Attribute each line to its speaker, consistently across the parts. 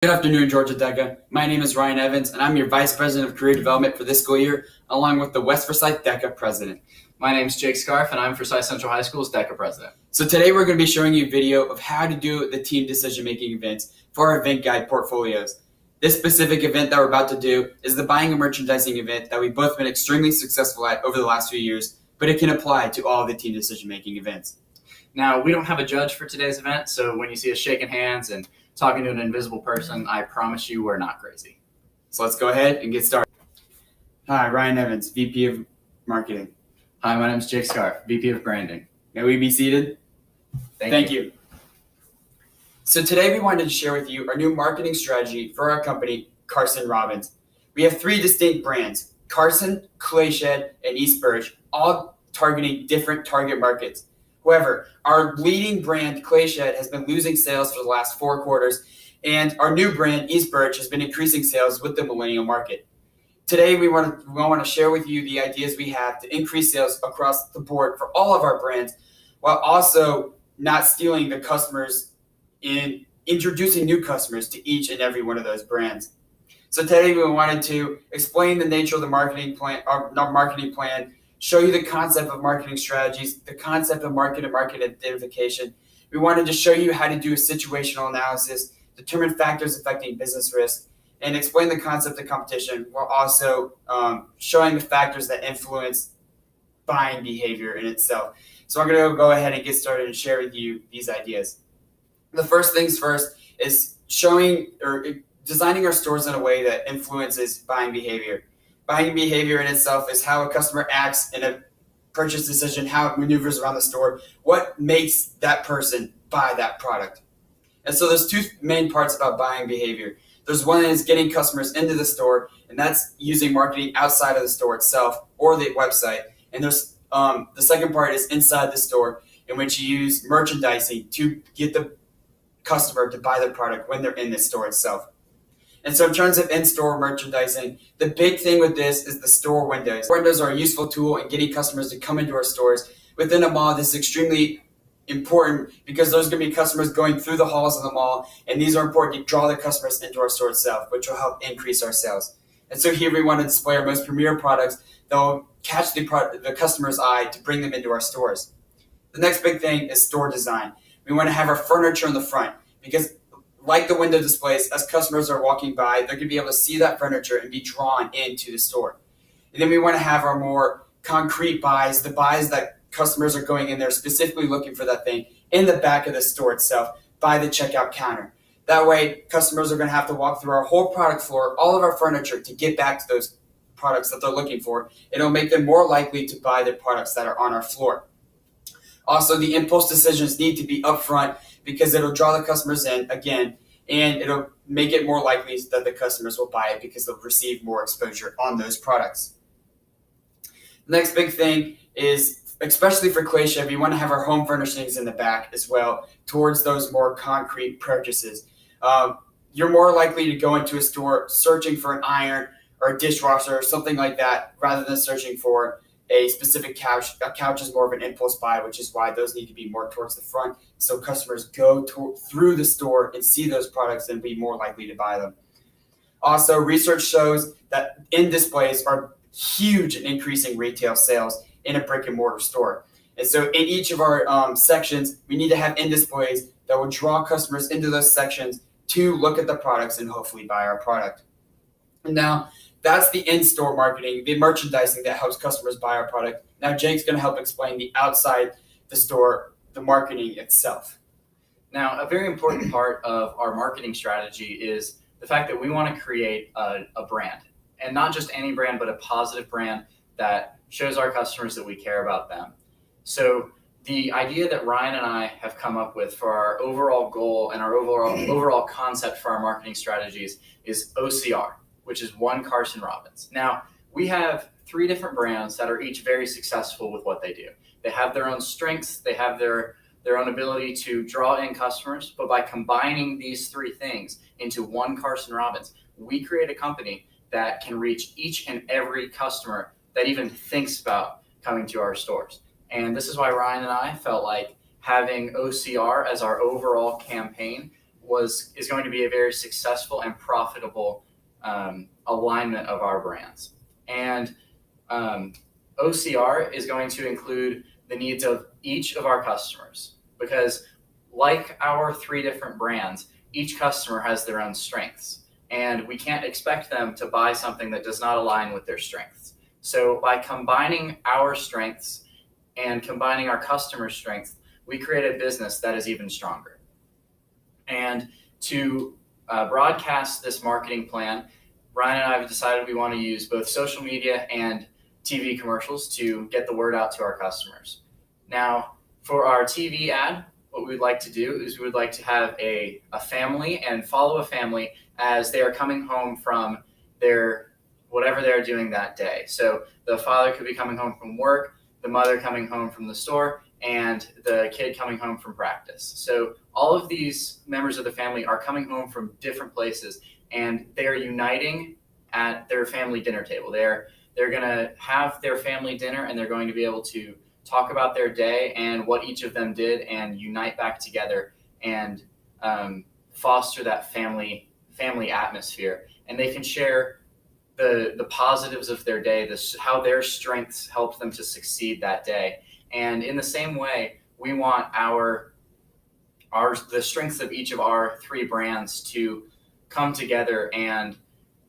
Speaker 1: Good afternoon, Georgia DECA. My name is Ryan Evans, and I'm your Vice President of Career Development for this school year, along with the West Forsyth DECA President.
Speaker 2: My name is Jake Scarf, and I'm Forsyth Central High School's DECA President.
Speaker 1: So today we're going to be showing you a video of how to do the team decision-making events for our event guide portfolios. This specific event that we're about to do is the buying and merchandising event that we've both been extremely successful at over the last few years, but it can apply to all of the team decision-making events.
Speaker 2: Now, we don't have a judge for today's event, so when you see us shaking hands and talking to an invisible person, I promise you we're not crazy.
Speaker 1: So let's go ahead and get started. Hi, Ryan Evans, VP of Marketing.
Speaker 2: Hi, my name is Jake Scarf, VP of Branding.
Speaker 1: May we be seated?
Speaker 2: Thank you.
Speaker 1: So today we wanted to share with you our new marketing strategy for our company, Carson Robbins. We have three distinct brands, Carson, Clayshed, and East Burge, all targeting different target markets. However, our leading brand, Clayshed, has been losing sales for the last 4 quarters, and our new brand, East Burge, has been increasing sales with the millennial market. Today, we want to share with you the ideas we have to increase sales across the board for all of our brands, while also not stealing the customers and introducing new customers to each and every one of those brands. So today, we wanted to explain the nature of the marketing plan, our marketing plan, show you the concept of marketing strategies, the concept of market and market identification. We wanted to show you how to do a situational analysis, determine factors affecting business risk, and explain the concept of competition while also showing the factors that influence buying behavior in itself. So I'm going to go ahead and get started and share with you these ideas. The first things first is showing or designing our stores in a way that influences buying behavior. Buying behavior in itself is how a customer acts in a purchase decision, how it maneuvers around the store, what makes that person buy that product. And so there's two main parts about buying behavior. There's one is getting customers into the store, and that's using marketing outside of the store itself or the website. And there's the second part is inside the store, in which you use merchandising to get the customer to buy the product when they're in the store itself. And so in terms of in-store merchandising, the big thing with this is the store windows. Windows are a useful tool in getting customers to come into our stores. Within a mall, this is extremely important because there's going to be customers going through the halls of the mall, and these are important to draw the customers into our store itself, which will help increase our sales. And so here we want to display our most premier products that will catch the customer's eye to bring them into our stores. The next big thing is store design. We want to have our furniture in the front because like the window displays, as customers are walking by, they're going to be able to see that furniture and be drawn into the store. And then we want to have our more concrete buys, the buys that customers are going in there specifically looking for that thing in the back of the store itself by the checkout counter. That way, customers are going to have to walk through our whole product floor, all of our furniture to get back to those products that they're looking for. It'll make them more likely to buy the products that are on our floor. Also, the impulse decisions need to be upfront because it'll draw the customers in again, and it'll make it more likely that the customers will buy it because they'll receive more exposure on those products. The next big thing is, especially for Clayshed, we want to have our home furnishings in the back as well towards those more concrete purchases. You're more likely to go into a store searching for an iron or a dishwasher or something like that rather than searching for a specific couch. A couch is more of an impulse buy, which is why those need to be more towards the front so customers go through the store and see those products and be more likely to buy them. Also, research shows that in displays are huge in increasing retail sales in a brick and mortar store. And so in each of our sections, we need to have in displays that will draw customers into those sections to look at the products and hopefully buy our product. And now, that's the in-store marketing, the merchandising that helps customers buy our product. Now Jake's going to help explain the outside the store, the marketing itself.
Speaker 2: Now, a very important part of our marketing strategy is the fact that we want to create a brand, and not just any brand, but a positive brand that shows our customers that we care about them. So the idea that Ryan and I have come up with for our overall goal and our overall concept for our marketing strategies is OCR, which is One Carson Robbins. Now, we have 3 different brands that are each very successful with what they do. They have their own strengths, they have their own ability to draw in customers, but by combining these 3 things into One Carson Robbins, we create a company that can reach each and every customer that even thinks about coming to our stores. And this is why Ryan and I felt like having OCR as our overall campaign is going to be a very successful and profitable alignment of our brands. And OCR is going to include the needs of each of our customers, because like our 3 different brands, each customer has their own strengths, and we can't expect them to buy something that does not align with their strengths. So by combining our strengths and combining our customers' strengths, we create a business that is even stronger. And to broadcast this marketing plan, Ryan and I have decided we want to use both social media and TV commercials to get the word out to our customers. Now, for our TV ad, what we would like to do is we would like to have a family and follow a family as they are coming home from their whatever they're doing that day. So the father could be coming home from work, the mother coming home from the store, and the kid coming home from practice. So all of these members of the family are coming home from different places, and they're uniting at their family dinner table. They're going to have their family dinner, and they're going to be able to talk about their day and what each of them did, and unite back together and foster that family atmosphere. And they can share the positives of their day, how their strengths helped them to succeed that day. And in the same way, we want the strengths of each of our 3 brands to come together and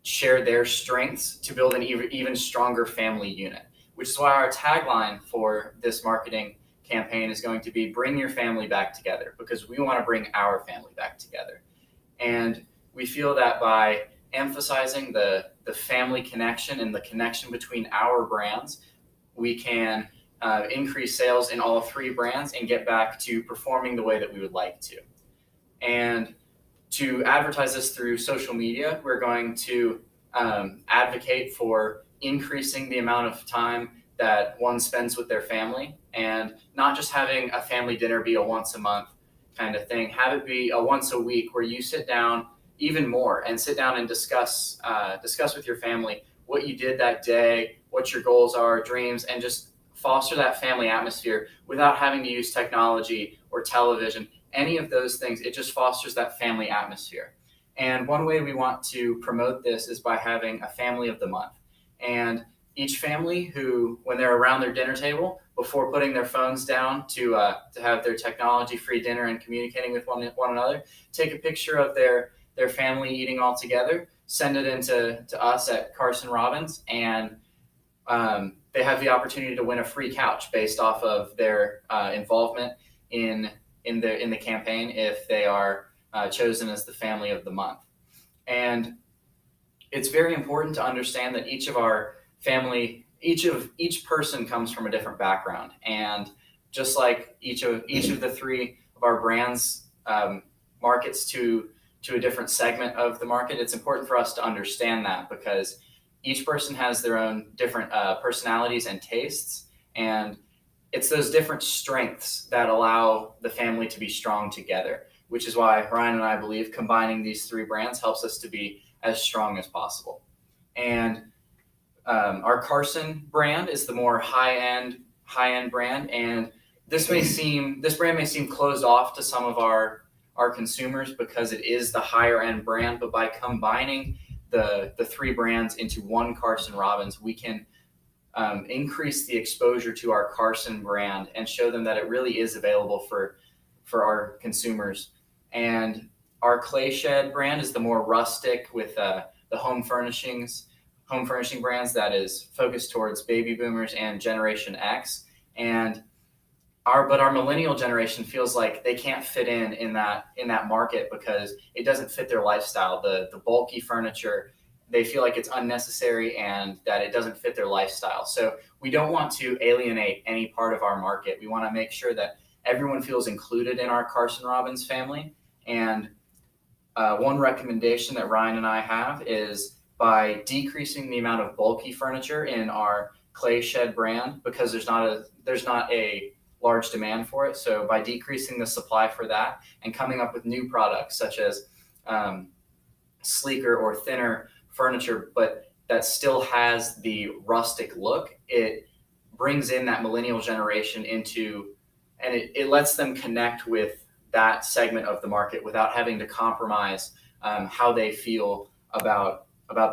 Speaker 2: share their strengths to build an even stronger family unit, which is why our tagline for this marketing campaign is going to be "Bring your family back together," because we want to bring our family back together. And we feel that by emphasizing the family connection and the connection between our brands, we can increase sales in all 3 brands and get back to performing the way that we would like to. And to advertise this through social media, we're going to advocate for increasing the amount of time that one spends with their family, and not just having a family dinner be a once a month kind of thing. Have it be a once a week where you sit down even more and sit down and discuss with your family what you did that day, what your goals are, dreams, and just foster that family atmosphere without having to use technology or television, any of those things. It just fosters that family atmosphere. And one way we want to promote this is by having a family of the month. And each family who, when they're around their dinner table, before putting their phones down to have their technology-free dinner and communicating with one another, take a picture of their family eating all together, send it into us at Carson Robbins, and they have the opportunity to win a free couch based off of their involvement in the campaign if they are chosen as the family of the month. And it's very important to understand that each person comes from a different background, and just like each of the 3 of our brands markets to a different segment of the market, it's important for us to understand that, because each person has their own different personalities and tastes, and it's those different strengths that allow the family to be strong together, which is why Ryan and I believe combining these 3 brands helps us to be as strong as possible. And our Carson brand is the more high-end brand, and this brand may seem closed off to some of our consumers because it is the higher end brand, but by combining the 3 brands into one Carson Robbins, we can increase the exposure to our Carson brand and show them that it really is available for our consumers. And our Clay Shed brand is the more rustic with the home furnishing brands that is focused towards baby boomers and Generation X. And our millennial generation feels like they can't fit in that market because it doesn't fit their lifestyle. The bulky furniture, they feel like it's unnecessary and that it doesn't fit their lifestyle. So we don't want to alienate any part of our market. We want to make sure that everyone feels included in our Carson Robbins family. And one recommendation that Ryan and I have is by decreasing the amount of bulky furniture in our Clay Shed brand, because there's not a large demand for it. So by decreasing the supply for that and coming up with new products such as sleeker or thinner furniture, but that still has the rustic look, it brings in that millennial generation and it lets them connect with that segment of the market without having to compromise how they feel about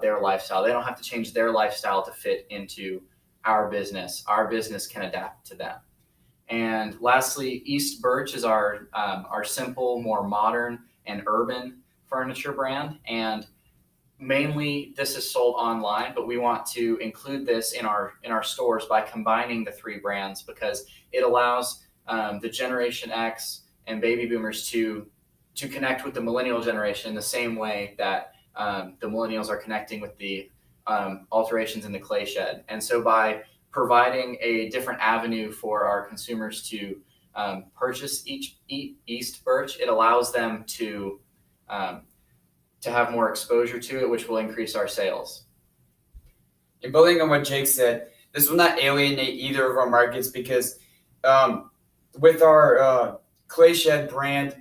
Speaker 2: their lifestyle. They don't have to change their lifestyle to fit into our business. Our business can adapt to them. And lastly, East Birch is our simple, more modern and urban furniture brand. And mainly this is sold online, but we want to include this in our stores by combining the three brands, because it allows the Generation X and baby boomers to connect with the millennial generation the same way that the millennials are connecting with the alterations in the clay shed. And so by providing a different avenue for our consumers to purchase East Birch, it allows them to have more exposure to it, which will increase our sales.
Speaker 1: And building on what Jake said, this will not alienate either of our markets, because with our clay shed brand,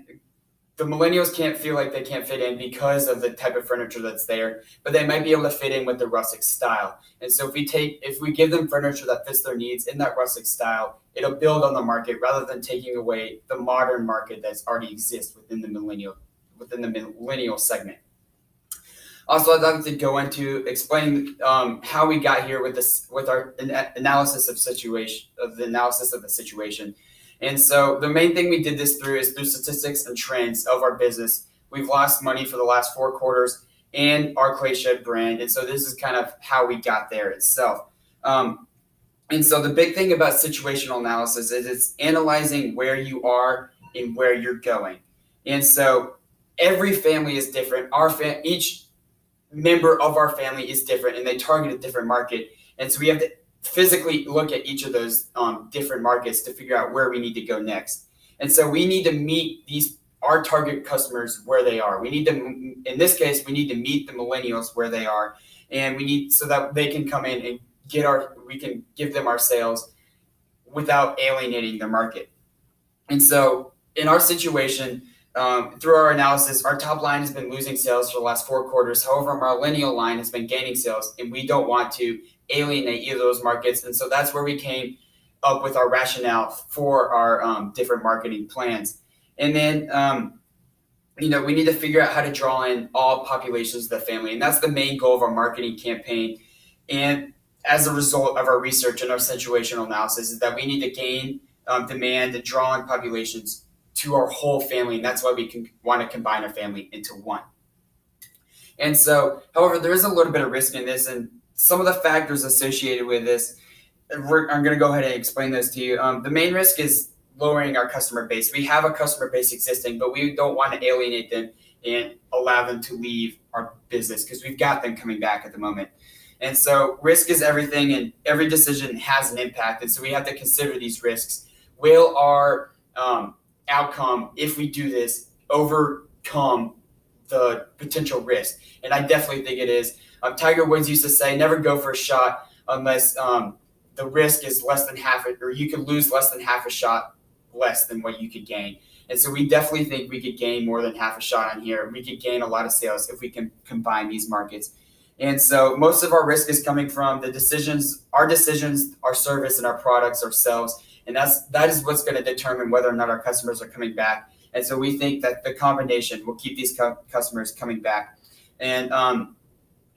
Speaker 1: the millennials can't feel like they can't fit in because of the type of furniture that's there, but they might be able to fit in with the rustic style. And so if we give them furniture that fits their needs in that rustic style, it'll build on the market rather than taking away the modern market that's already exists within the millennial segment. Also, I'd like to go into explain how we got here with our analysis of the situation. And so the main thing we did this through is through statistics and trends of our business. We've lost money for the last 4 quarters in our clay shed brand. And so this is kind of how we got there itself. And so the big thing about situational analysis is it's analyzing where you are and where you're going. And so every family is different. Each member of our family is different, and they target a different market. And so we have to physically look at each of those different markets to figure out where we need to go next. And so we need to meet our target customers where they are. In this case, we need to meet the millennials where they are, and we need so that they can come in and we can give them our sales without alienating their market. And so in our situation, through our analysis, our top line has been losing sales for the last 4 quarters. However, our millennial line has been gaining sales, and we don't want to alienate either of those markets. And so that's where we came up with our rationale for our different marketing plans. And then, we need to figure out how to draw in all populations of the family. And that's the main goal of our marketing campaign. And as a result of our research and our situational analysis, is that we need to gain demand and draw in populations to our whole family. And that's why we want to combine our family into one. And so, however, there is a little bit of risk in this, and some of the factors associated with this, I'm going to go ahead and explain those to you. The main risk is lowering our customer base. We have a customer base existing, but we don't want to alienate them and allow them to leave our business, because we've got them coming back at the moment. And so risk is everything, and every decision has an impact. And so we have to consider these risks. Will our outcome, if we do this, overcome the potential risk? And I definitely think it is. Tiger Woods used to say, never go for a shot unless the risk is less than half it, or you could lose less than half a shot less than what you could gain. And so we definitely think we could gain more than half a shot on here. We could gain a lot of sales if we can combine these markets. And so most of our risk is coming from our decisions, our service, and our products ourselves. And that is what's going to determine whether or not our customers are coming back. And so we think that the combination will keep these customers coming back. And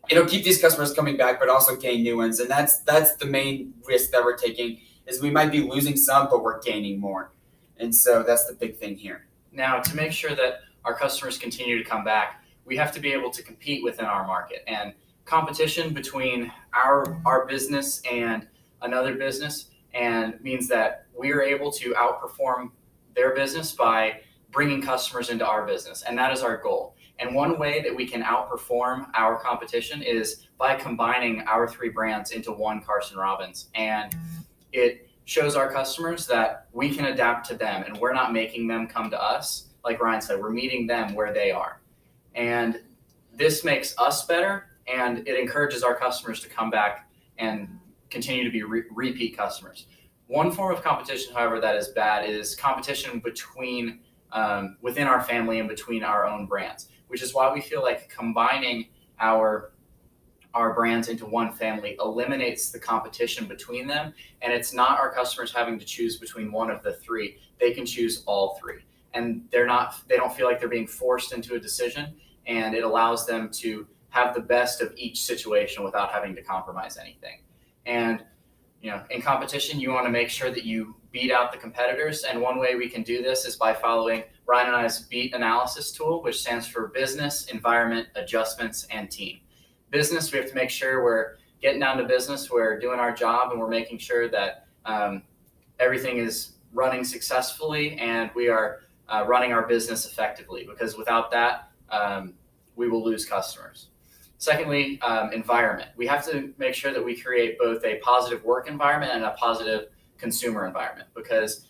Speaker 1: it'll keep these customers coming back, but also gain new ones. And that's the main risk that we're taking, is we might be losing some, but we're gaining more. And so that's the big thing here.
Speaker 2: Now, to make sure that our customers continue to come back, we have to be able to compete within our market. And competition between our business and another business and means that we are able to outperform their business by bringing customers into our business. And that is our goal. And one way that we can outperform our competition is by combining our 3 brands into one Carson Robbins. And it shows our customers that we can adapt to them, and we're not making them come to us. Like Ryan said, we're meeting them where they are. And this makes us better, and it encourages our customers to come back and continue to be repeat customers. One form of competition, however, that is bad is competition between within our family and between our own brands, which is why we feel like combining our brands into one family eliminates the competition between them. And it's not our customers having to choose between one of the 3. They can choose all 3. and they don't feel like they're being forced into a decision, and it allows them to have the best of each situation without having to compromise anything. And in competition, you want to make sure that you beat out the competitors. And one way we can do this is by following Ryan and I's BEAT analysis tool, which stands for business, environment, adjustments, and team. Business, we have to make sure we're getting down to business, we're doing our job, and we're making sure that everything is running successfully and we are running our business effectively, because without that, we will lose customers. Secondly, environment. We have to make sure that we create both a positive work environment and a positive consumer environment, because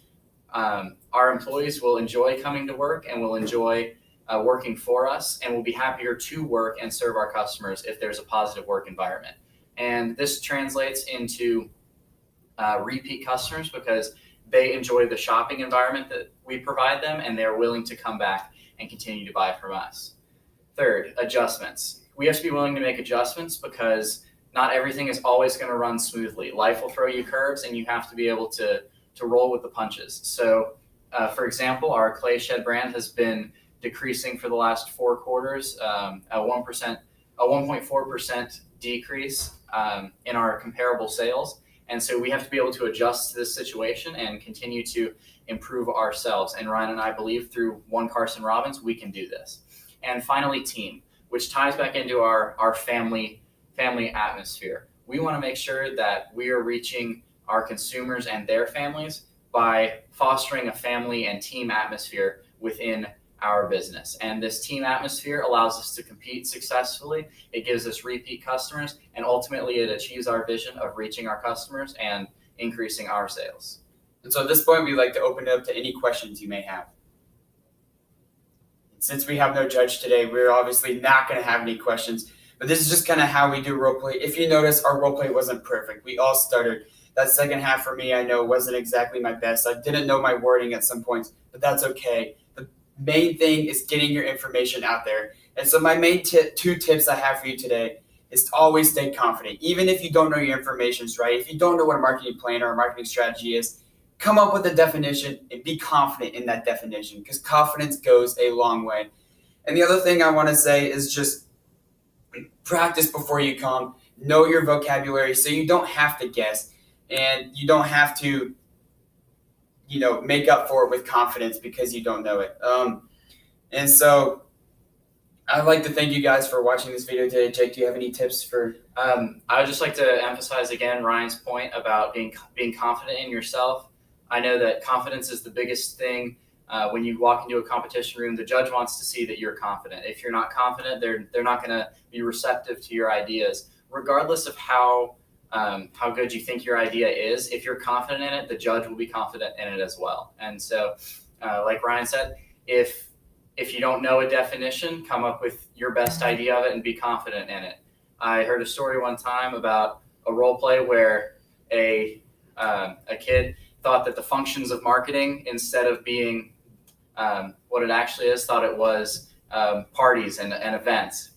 Speaker 2: our employees will enjoy coming to work and will enjoy working for us, and will be happier to work and serve our customers if there's a positive work environment. And this translates into repeat customers, because they enjoy the shopping environment that we provide them, and they're willing to come back and continue to buy from us. Third, adjustments. We have to be willing to make adjustments, because not everything is always going to run smoothly. Life will throw you curves, and you have to be able to roll with the punches. So, for example, our Clay Shed brand has been decreasing for the last 4 quarters, a 1.4% decrease in our comparable sales. And so we have to be able to adjust to this situation and continue to improve ourselves. And Ryan and I believe through One Carson Robbins, we can do this. And finally, team, which ties back into our family atmosphere. We want to make sure that we are reaching our consumers and their families by fostering a family and team atmosphere within our business. And this team atmosphere allows us to compete successfully. It gives us repeat customers, and ultimately it achieves our vision of reaching our customers and increasing our sales.
Speaker 1: And so at this point, we'd like to open it up to any questions you may have. Since we have no judge today, we're obviously not going to have any questions, but this is just kind of how we do roleplay. If you notice, our roleplay wasn't perfect. We all stuttered. That second half for me, I know, wasn't exactly my best. I didn't know my wording at some points, but that's okay. The main thing is getting your information out there. And so my main 2 tips I have for you today is to always stay confident. Even if you don't know your information's right, if you don't know what a marketing plan or a marketing strategy is, come up with a definition and be confident in that definition, because confidence goes a long way. And the other thing I want to say is just practice before you come. Know your vocabulary so you don't have to guess, and you don't have to, make up for it with confidence because you don't know it. And so I'd like to thank you guys for watching this video today. Jake, do you have any tips for?
Speaker 2: I would just like to emphasize again Ryan's point about being confident in yourself. I know that confidence is the biggest thing. When you walk into a competition room, the judge wants to see that you're confident. If you're not confident, they're not going to be receptive to your ideas, regardless of how good you think your idea is. If you're confident in it, the judge will be confident in it as well. And so, like Ryan said, if you don't know a definition, come up with your best idea of it and be confident in it. I heard a story one time about a role play where a kid thought that the functions of marketing, instead of being what it actually is, thought it was parties and events.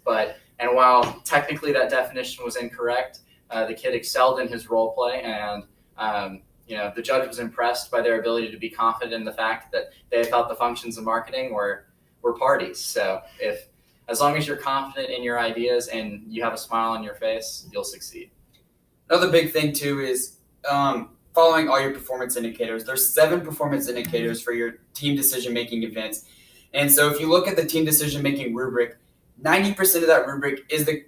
Speaker 2: And while technically that definition was incorrect, the kid excelled in his role play, and the judge was impressed by their ability to be confident in the fact that they thought the functions of marketing were parties. So as long as you're confident in your ideas and you have a smile on your face, you'll succeed.
Speaker 1: Another big thing too is following all your performance indicators. There's 7 performance indicators for your team decision-making events. And so if you look at the team decision-making rubric, 90% of that rubric is the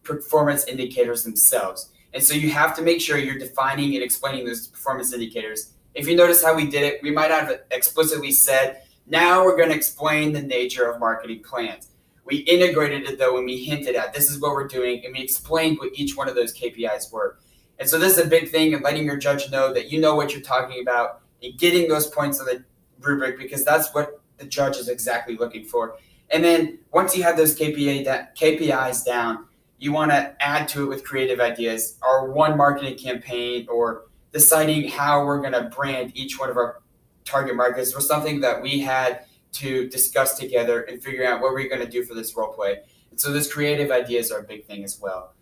Speaker 1: performance indicators themselves. And so you have to make sure you're defining and explaining those performance indicators. If you notice how we did it, we might have explicitly said, now we're going to explain the nature of marketing plans. We integrated it though, and we hinted at this is what we're doing, and we explained what each one of those KPIs were. And so this is a big thing, and letting your judge know that you know what you're talking about and getting those points on the rubric, because that's what the judge is exactly looking for. And then once you have those KPIs down, you want to add to it with creative ideas. Our one marketing campaign, or deciding how we're going to brand each one of our target markets, was something that we had to discuss together and figure out what we're going to do for this role play. And so those creative ideas are a big thing as well.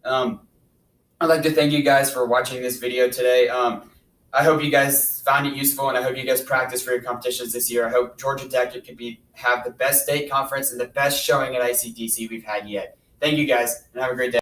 Speaker 1: I'd like to thank you guys for watching this video today. I hope you guys found it useful, and I hope you guys practice for your competitions this year. I hope Georgia Tech could have the best state conference and the best showing at ICDC we've had yet. Thank you guys, and have a great day.